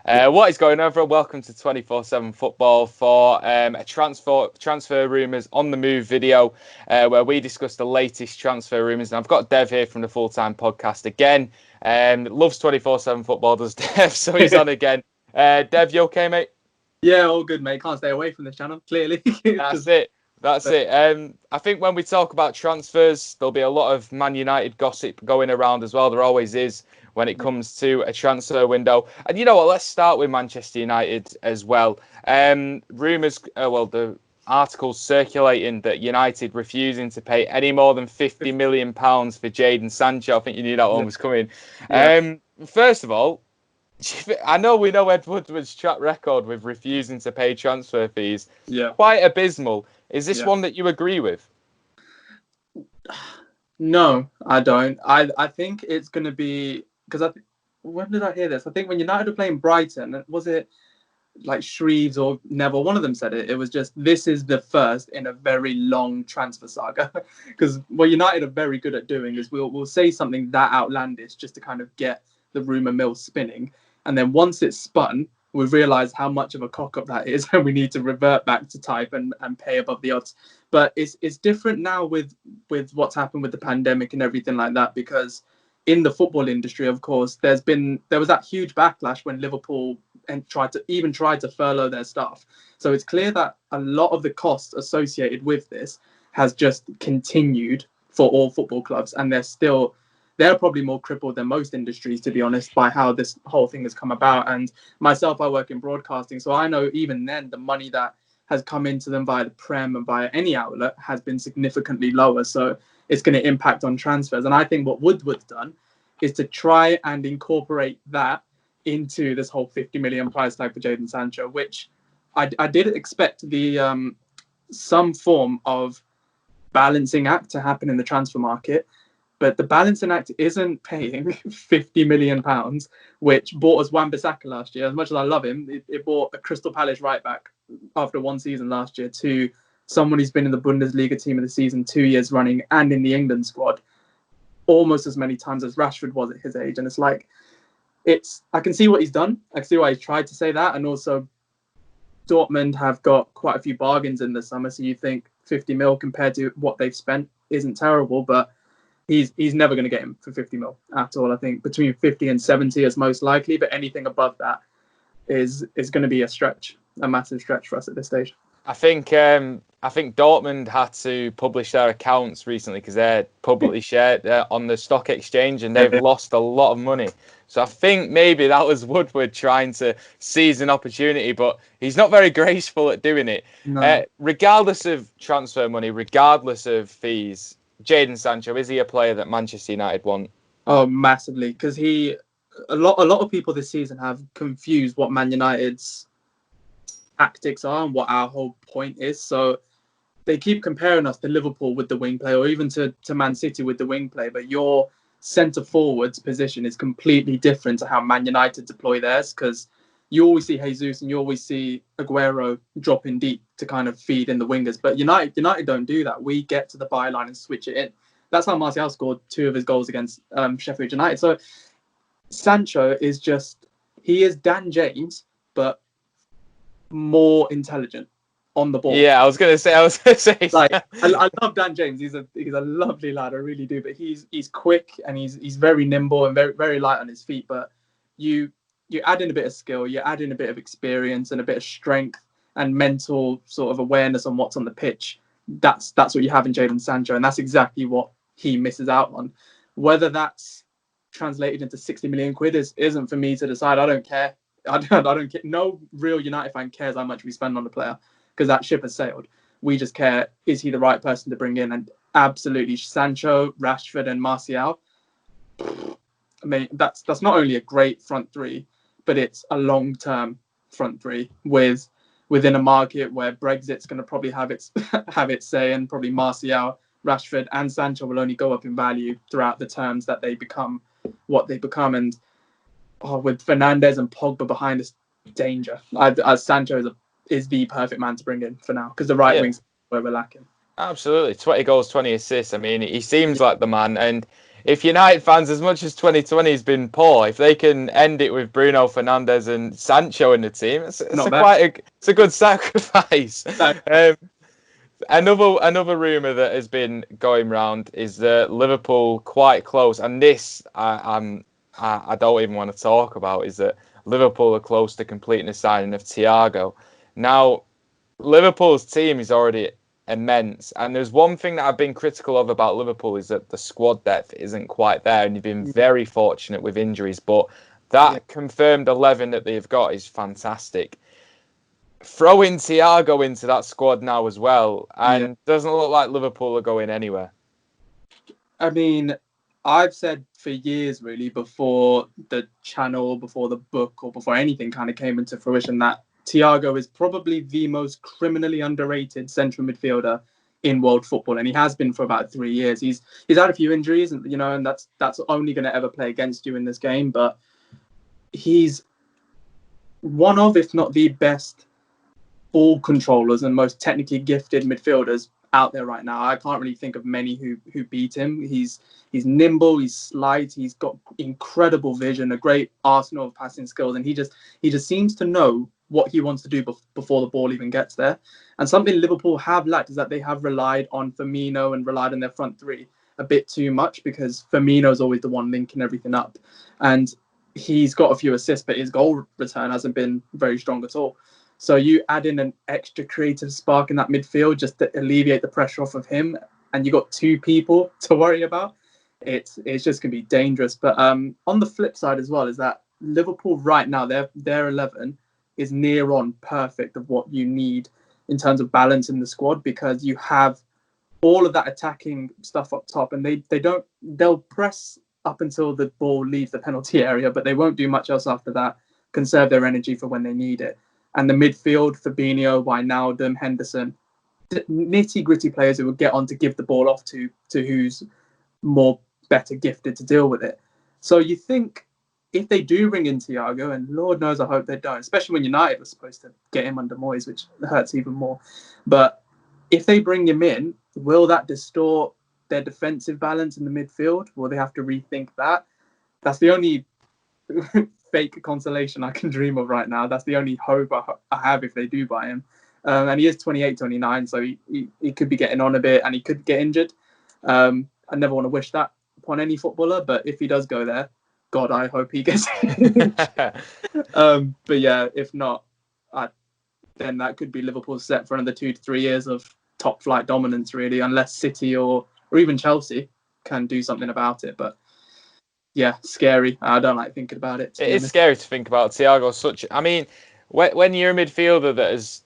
What is going on, everyone? Welcome to 24/7 Football for a transfer rumours on the move video where we discuss the latest transfer rumours. And I've got Dev here from the Full Time Podcast again. Loves 24/7 Football, does Dev? So he's on again. Dev, you okay, mate? Yeah, all good, mate. Can't stay away from the channel, clearly. That's it. I think when we talk about transfers, there'll be a lot of Man United gossip going around as well. There always is when it comes to a transfer window. And you know what? Let's start with Manchester United as well. Rumours, the articles circulating that United refusing to pay any more than £50 million for Jadon Sancho. I think you knew that one was coming. Yeah. First of all, we know Ed Woodward's track record with refusing to pay transfer fees. Yeah. Quite abysmal. Is this one that you agree with? No, I don't. I think it's going to be... Because when did I hear this? I think when United were playing Brighton, was it like Shreves or Neville? One of them said it. It was just, this is the first in a very long transfer saga. Because what United are very good at doing is we'll say something that outlandish just to kind of get the rumour mill spinning. And then once it's spun, we've realised how much of a cock-up that is, and we need to revert back to type and pay above the odds. But it's different now with what's happened with the pandemic and everything like that, because in the football industry, of course, there was that huge backlash when Liverpool tried to furlough their staff. So it's clear that a lot of the costs associated with this has just continued for all football clubs, and they're probably more crippled than most industries, to be honest, by how this whole thing has come about. And myself, I work in broadcasting, so I know even then the money that has come into them via the Prem and via any outlet has been significantly lower. So it's going to impact on transfers. And I think what Woodward's done is to try and incorporate that into this whole 50 million price tag for Jadon Sancho, which I did expect some form of balancing act to happen in the transfer market. But the balancing act isn't paying £50 million, which bought us Wan-Bissaka last year. As much as I love him, it bought a Crystal Palace right back after one season last year to someone who's been in the Bundesliga team of the season 2 years running and in the England squad almost as many times as Rashford was at his age. And it's like, I can see what he's done. I can see why he's tried to say that. And also Dortmund have got quite a few bargains in the summer. So you think 50 mil compared to what they've spent isn't terrible, but he's never going to get him for 50 mil at all. I think between 50 and 70 is most likely, but anything above that is going to be a massive stretch for us at this stage. I think Dortmund had to publish their accounts recently because they're publicly shared on the stock exchange, and they've lost a lot of money. So I think maybe that was Woodward trying to seize an opportunity, but he's not very graceful at doing it. No. Regardless of transfer money, regardless of fees, Jadon Sancho, is he a player that Manchester United want? Oh, massively, because a lot of people this season have confused what Man United's tactics are and what our whole point is. So they keep comparing us to Liverpool with the wing play, or even to Man City with the wing play, but your centre forwards position is completely different to how Man United deploy theirs, because you always see Jesus and you always see Aguero dropping deep to kind of feed in the wingers. But United don't do that. We get to the byline and switch it in. That's how Martial scored 2 of his goals against Sheffield United. So Sancho is he is Dan James, but more intelligent on the ball. Yeah, I was going to say. Like, I love Dan James. He's a lovely lad. I really do. But he's quick and he's very nimble and very, very light on his feet. But you add in a bit of skill, you add in a bit of experience and a bit of strength and mental sort of awareness on what's on the pitch. That's what you have in Jadon Sancho, and that's exactly what he misses out on. Whether that's translated into 60 million quid isn't for me to decide. I don't care. I don't care. No real United fan cares how much we spend on the player, because that ship has sailed. We just care, is he the right person to bring in? And absolutely, Sancho, Rashford and Martial. I mean, that's not only a great front three, but it's a long-term front three within a market where Brexit's going to probably have its say, and probably Martial, Rashford and Sancho will only go up in value throughout the terms that they become what they become. And with Fernandes and Pogba behind us, danger. Sancho is the perfect man to bring in for now, because the wing's where we're lacking. Absolutely. 20 goals, 20 assists. I mean, he seems like the man. And if United fans, as much as 2020 has been poor, if they can end it with Bruno Fernandes and Sancho in the team, it's Not a bad. it's a good sacrifice. No. Another rumor that has been going round is that Liverpool quite close, and this I don't even want to talk about, is that Liverpool are close to completing the signing of Thiago. Now, Liverpool's team is already immense, and there's one thing that I've been critical of about Liverpool is that the squad depth isn't quite there, and you've been very fortunate with injuries, but that confirmed 11 that they've got is fantastic. Throwing Thiago into that squad now as well, and doesn't look like Liverpool are going anywhere. I mean, I've said for years, really, before the channel, before the book, or before anything kind of came into fruition, that Thiago is probably the most criminally underrated central midfielder in world football, and he has been for about 3 years. He's had a few injuries, and and that's only going to ever play against you in this game. But he's one of, if not the best, ball controllers and most technically gifted midfielders out there right now. I can't really think of many who beat him. He's nimble, he's slight, he's got incredible vision, a great arsenal of passing skills, and he just seems to know what he wants to do before the ball even gets there. And something Liverpool have lacked is that they have relied on Firmino and relied on their front three a bit too much, because Firmino is always the one linking everything up, and he's got a few assists, but his goal return hasn't been very strong at all. So you add in an extra creative spark in that midfield just to alleviate the pressure off of him, and you got two people to worry about. It's just going to be dangerous. But on the flip side as well is that Liverpool right now, their 11 is near on perfect of what you need in terms of balance in the squad, because you have all of that attacking stuff up top, and they'll press up until the ball leaves the penalty area, but they won't do much else after that. Conserve their energy for when they need it. And the midfield, Fabinho, Wijnaldum, Henderson, nitty-gritty players who will get on to give the ball off to who's more better gifted to deal with it. So you think if they do bring in Thiago, and Lord knows I hope they don't, especially when United was supposed to get him under Moyes, which hurts even more. But if they bring him in, will that distort their defensive balance in the midfield? Will they have to rethink that? That's the only fake consolation I can dream of right now. That's the only hope I have if they do buy him. And he is 28, 29, so he could be getting on a bit, and he could get injured. I never want to wish that upon any footballer, but if he does go there, God, I hope he gets injured. But yeah, if not, then that could be Liverpool's set for another 2 to 3 years of top flight dominance, really, unless City or even Chelsea can do something about it. But yeah, scary. I don't like thinking about it. It is scary to think about. Thiago, I mean, when you're a midfielder that has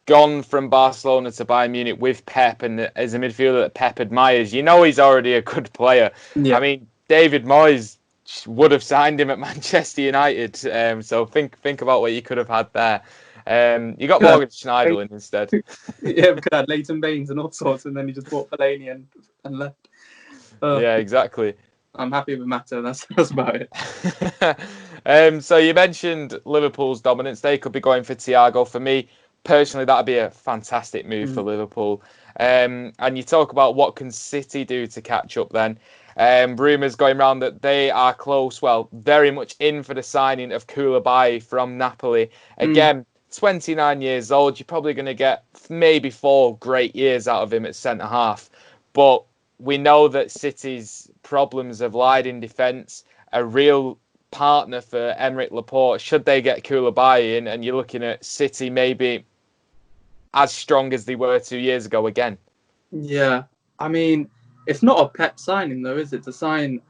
gone from Barcelona to Bayern Munich with Pep, and as a midfielder that Pep admires, you know he's already a good player. Yeah. I mean, David Moyes would have signed him at Manchester United. So think about what you could have had there. You got Morgan Schneiderlin instead. Yeah, we could have Leighton Baines and all sorts, and then he just bought Fellaini and left. Yeah, exactly. I'm happy with Mata. That's about it. So you mentioned Liverpool's dominance. They could be going for Thiago. For me, personally, that'd be a fantastic move for Liverpool. And you talk about what can City do to catch up then. Rumours going around that they are close, well, very much in for the signing of Koulibaly from Napoli. Again, 29 years old. You're probably going to get maybe 4 great years out of him at centre-half. But we know that City's problems have lied in defence. A real partner for Aymeric Laporte, should they get Koulibaly in, and you're looking at City maybe as strong as they were 2 years ago again. Yeah, I mean, it's not a Pep signing though, is it? To sign,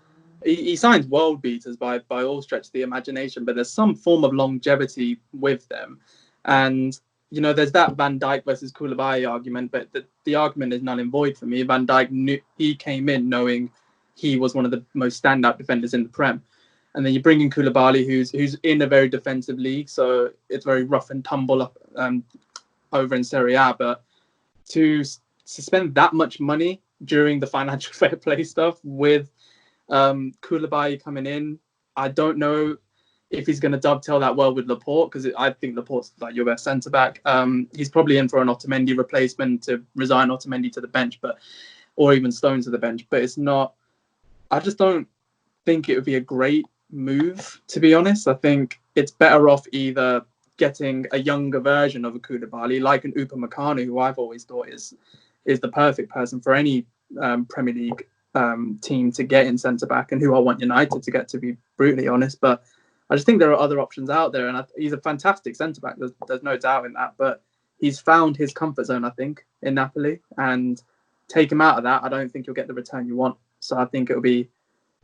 he signs world beaters by all stretch of the imagination, but there's some form of longevity with them. And there's that Van Dijk versus Koulibaly argument, but the argument is null and void for me. Van Dijk he came in knowing he was one of the most standout defenders in the Prem, and then you bring in Koulibaly, who's in a very defensive league, so it's very rough and tumble up over in Serie A. But to spend that much money during the financial fair play stuff with Koulibaly coming in, I don't know if he's going to dovetail that well with Laporte, because I think Laporte's like your best centre back. He's probably in for an Otamendi replacement to resign Otamendi to the bench, or even Stones to the bench. But it's not. I just don't think it would be a great move, to be honest. I think it's better off either getting a younger version of a Koulibaly, like an Upamecano, who I've always thought is the perfect person for any Premier League team to get in centre back, and who I want United to get, to be brutally honest. But I just think there are other options out there, and he's a fantastic centre back. There's no doubt in that. But he's found his comfort zone, I think, in Napoli, and take him out of that, I don't think you'll get the return you want. So I think it'll be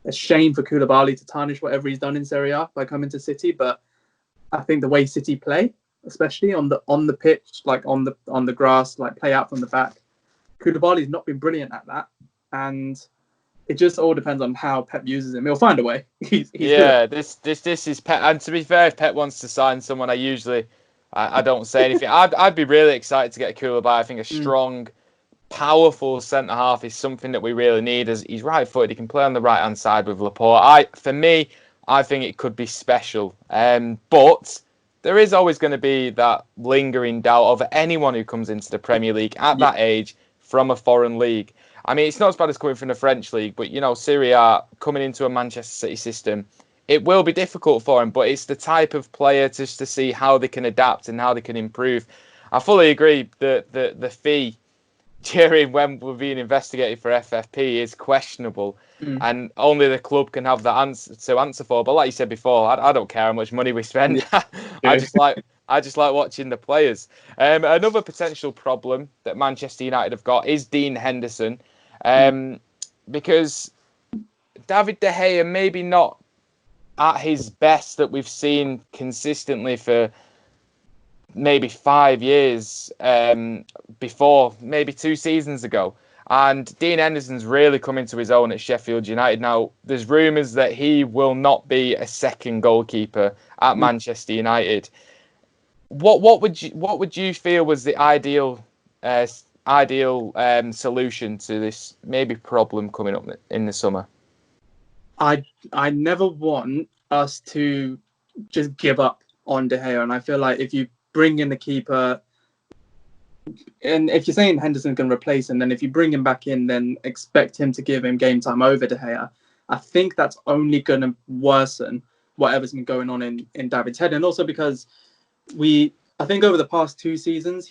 a shame for Koulibaly to tarnish whatever he's done in Serie A by coming to City. But I think the way City play, especially on the pitch, like on the grass, like play out from the back, Koulibaly's not been brilliant at that, and it just all depends on how Pep uses him. He'll find a way. He's good. This is Pep. And to be fair, if Pep wants to sign someone, I don't say anything. I'd be really excited to get Koulibaly. I think a strong, powerful centre half is something that we really need. As he's right-footed, he can play on the right-hand side with Laporte. I think it could be special. But there is always going to be that lingering doubt over anyone who comes into the Premier League at that age from a foreign league. I mean, it's not as bad as coming from the French league, but, Serie A, coming into a Manchester City system, it will be difficult for him, but it's the type of player just to see how they can adapt and how they can improve. I fully agree that the fee during when we're being investigated for FFP is questionable, and only the club can have that answer for. But like you said before, I don't care how much money we spend. I just like watching the players. Another potential problem that Manchester United have got is Dean Henderson, because David De Gea maybe not at his best that we've seen consistently for maybe 5 years before, maybe 2 seasons ago. And Dean Henderson's really come into his own at Sheffield United. Now, there's rumours that he will not be a second goalkeeper at Manchester United. What would you feel was the ideal solution to this maybe problem coming up in the summer? I never want us to just give up on De Gea, and I feel like if you bring in the keeper, and if you're saying Henderson can replace him, then if you bring him back in, then expect him to give him game time over De Gea. I think that's only going to worsen whatever's been going on in David's head, and also because I think over the past 2 seasons,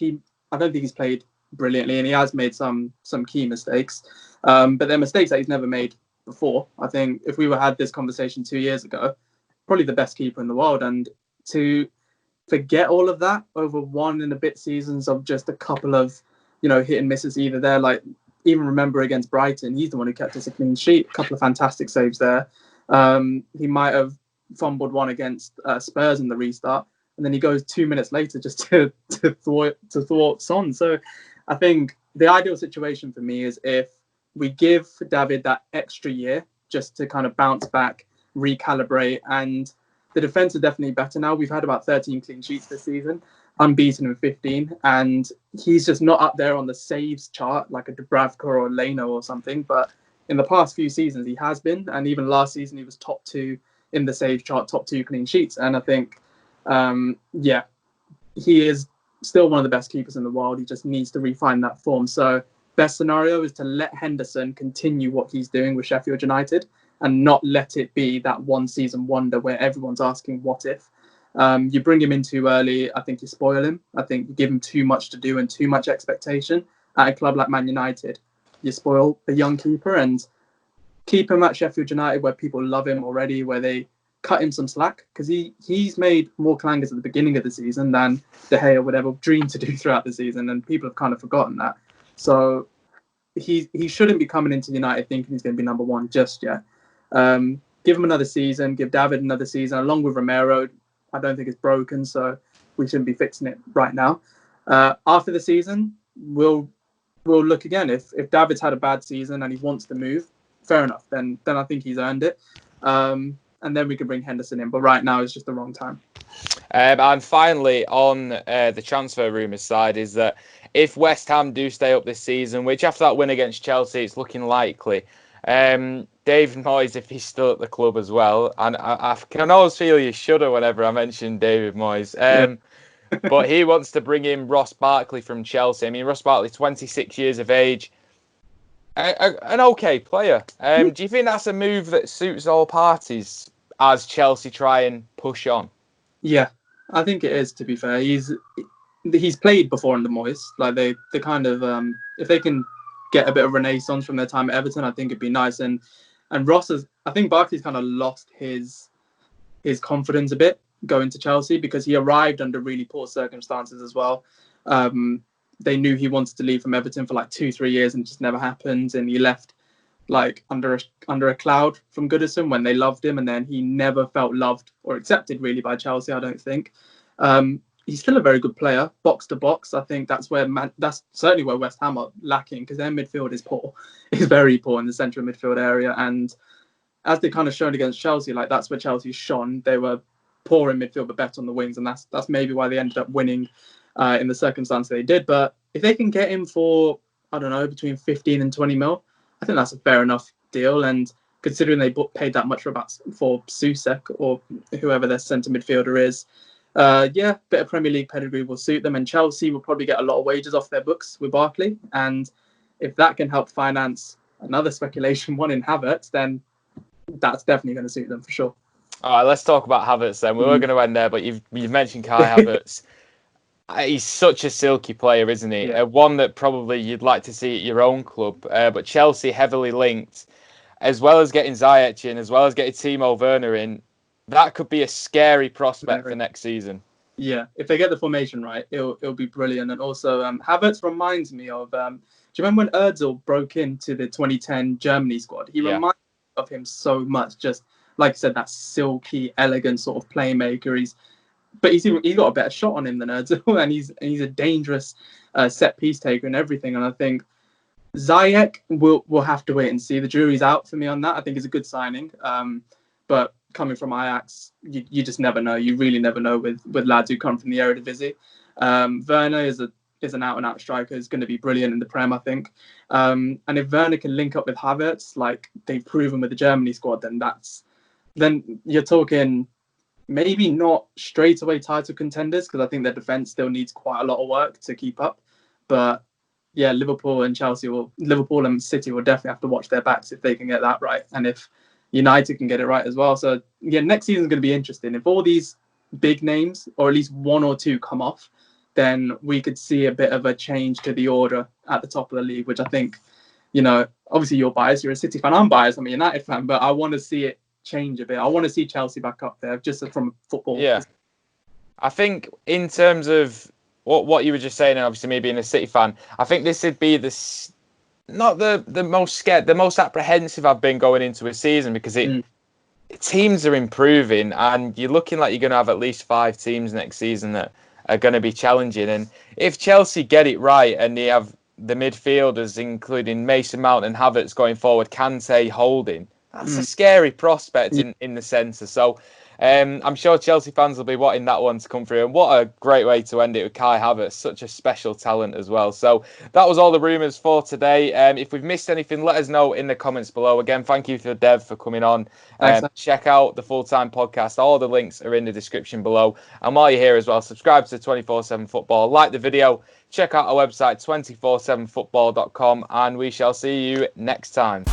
I don't think he's played brilliantly, and he has made some key mistakes, but they're mistakes that he's never made before. I think if we had this conversation 2 years ago, probably the best keeper in the world, and to forget all of that over 1 and a bit seasons of just a couple of, hit and misses either there. Like, even remember against Brighton, he's the one who kept us a clean sheet. A couple of fantastic saves there. He might have fumbled one against Spurs in the restart, and then he goes 2 minutes later just to thwart Son. So I think the ideal situation for me is if we give David that extra year just to kind of bounce back, recalibrate, and the defense is definitely better now. We've had about 13 clean sheets this season, unbeaten in 15, and he's just not up there on the saves chart like a Dubravka or a Leno or something. But in the past few seasons, he has been, and even last season, he was top 2 in the saves chart, top 2 clean sheets. And I think, he is still one of the best keepers in the world. He just needs to refine that form. So best scenario is to let Henderson continue what he's doing with Sheffield United and not let it be that 1 season wonder where everyone's asking what if. You bring him in too early, I think you spoil him. I think you give him too much to do and too much expectation. At a club like Man United, you spoil the young keeper, and keep him at Sheffield United where people love him already, where they cut him some slack, because he's made more clangers at the beginning of the season than De Gea would ever dream to do throughout the season, and people have kind of forgotten that. So he shouldn't be coming into United thinking he's going to be number 1 just yet. Give him another season, give David another season, along with Romero. I don't think it's broken, so we shouldn't be fixing it right now. After the season, we'll look again. If David's had a bad season and he wants to move, fair enough. Then I think he's earned it. And then we can bring Henderson in. But right now is just the wrong time. And finally, on the transfer rumours side, is that if West Ham do stay up this season, which after that win against Chelsea, it's looking likely, David Moyes, if he's still at the club as well, and I can always feel you shudder whenever I mention David Moyes, but he wants to bring in Ross Barkley from Chelsea. I mean, Ross Barkley, 26 years of age. An okay player. Do you think that's a move that suits all parties as Chelsea try and push on? Yeah, I think it is. To be fair, he's played before under Moyes. Like they kind of if they can get a bit of renaissance from their time at Everton, I think it'd be nice. And Ross has, I think Barkley's kind of lost his confidence a bit going to Chelsea because he arrived under really poor circumstances as well. They knew he wanted to leave from Everton for like 2-3 years and it just never happened, and he left like under a cloud from Goodison when they loved him, and then he never felt loved or accepted really by Chelsea, I don't think. He's still a very good player, box to box. I think that's certainly where West Ham are lacking, because their midfield is poor, is very poor in the central midfield area. And as they kind of shown against Chelsea, like that's where Chelsea shone. They were poor in midfield but better on the wings, and that's maybe why they ended up winning in the circumstance they did. But if they can get him for, I don't know, between 15 and 20 mil, I think that's a fair enough deal. And considering they paid that much for Susek or whoever their centre midfielder is, bit of Premier League pedigree will suit them. And Chelsea will probably get a lot of wages off their books with Barkley. And if that can help finance another speculation one in Havertz, then that's definitely going to suit them for sure. All right, let's talk about Havertz then. We were going to end there, but you've mentioned Kai Havertz. He's such a silky player, isn't he? Yeah. One that probably you'd like to see at your own club. But Chelsea heavily linked, as well as getting Ziyech in, as well as getting Timo Werner in. That could be a scary prospect for next season. Yeah, if they get the formation right, it'll be brilliant. And also, Havertz reminds me of. Do you remember when Özil broke into the 2010 Germany squad? He reminds me of him so much. Just like I said, that silky, elegant sort of playmaker. He's got a better shot on him than Özil, and he's a dangerous set piece taker and everything. And I think Ziyech will have to wait and see. The jury's out for me on that. I think it's a good signing, but coming from Ajax, you just never know. You really never know with lads who come from the Eredivisie. Werner is an out-and-out striker. Is going to be brilliant in the Prem, I think. And if Werner can link up with Havertz, like they've proven with the Germany squad, then you're talking maybe not straight away title contenders, because I think their defense still needs quite a lot of work to keep up. But yeah, Liverpool and City will definitely have to watch their backs if they can get that right, and if United can get it right as well. So yeah, next season is going to be interesting. If all these big names, or at least one or two, come off, then we could see a bit of a change to the order at the top of the league, which I think, obviously you're biased, you're a City fan, I'm biased, I'm a United fan, but I want to see it change a bit. I want to see Chelsea back up there, just from football. Yeah, I think in terms of what you were just saying, and obviously me being a City fan, I think this would be not the most scared, the most apprehensive I've been going into a season, because teams are improving, and you're looking like you're going to have at least 5 teams next season that are going to be challenging. And if Chelsea get it right and they have the midfielders, including Mason Mount and Havertz going forward, Kante holding, that's a scary prospect in the centre. So I'm sure Chelsea fans will be wanting that one to come through. And what a great way to end it with Kai Havertz, such a special talent as well. So that was all the rumours for today. If we've missed anything, let us know in the comments below. Again, thank you for Dev for coming on. Check out the Full-Time Podcast. All the links are in the description below. And while you're here as well, subscribe to 24/7 Football, like the video, check out our website 247football.com, and we shall see you next time.